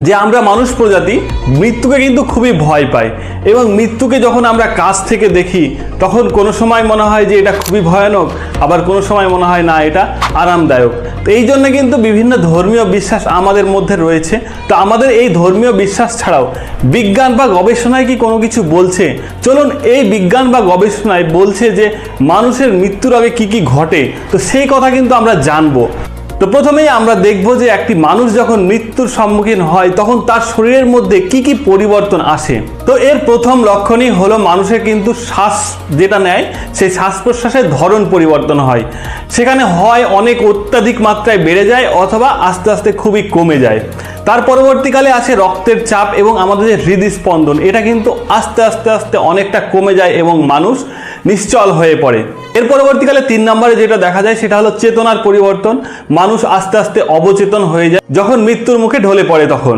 যে আমরা মানুষ প্রজাতি মৃত্যুকে কিন্তু খুবই ভয় পাই এবং মৃত্যুকে যখন আমরা কাছ থেকে দেখি তখন কোনো সময় মনে হয় যে এটা খুবই ভয়ানক, আবার কোনো সময় মনে হয় না এটা আরামদায়ক। তো এই জন্য কিন্তু বিভিন্ন ধর্মীয় বিশ্বাস আমাদের মধ্যে রয়েছে। তো আমাদের এই ধর্মীয় বিশ্বাস ছাড়াও বিজ্ঞান বা গবেষণায় কি কোনো কিছু বলছে? চলুন এই বিজ্ঞান বা গবেষণায় বলছে যে মানুষের মৃত্যুর আগে কি কি ঘটে, তো সেই কথা কিন্তু আমরা জানবো। তো প্রথমেই আমরা দেখব যে একটি মানুষ যখন মৃত্যুর সম্মুখীন হয় তখন তার শরীরের মধ্যে কি কি পরিবর্তন আসে। তো এর প্রথম লক্ষণই হলো মানুষের কিন্তু শ্বাস যেটা নেয় সেই শ্বাস প্রশ্বাসের ধরন পরিবর্তন হয়। সেখানে হয় অনেক অত্যাধিক মাত্রায় বেড়ে যায় অথবা আস্তে আস্তে খুবই কমে যায়। তার পরবর্তীকালে আসে রক্তের চাপ এবং আমাদের যে হৃদস্পন্দন, এটা কিন্তু আস্তে আস্তে আস্তে অনেকটা কমে যায় এবং মানুষ নিশ্চল হয়ে পড়ে। এর পরবর্তীকালে 3 নম্বরে যেটা দেখা যায় সেটা হলো চেতনার পরিবর্তন। মানুষ আস্তে আস্তে অবচেতন হয়ে যায় যখন মৃত্যুর মুখে ঢলে পড়ে তখন।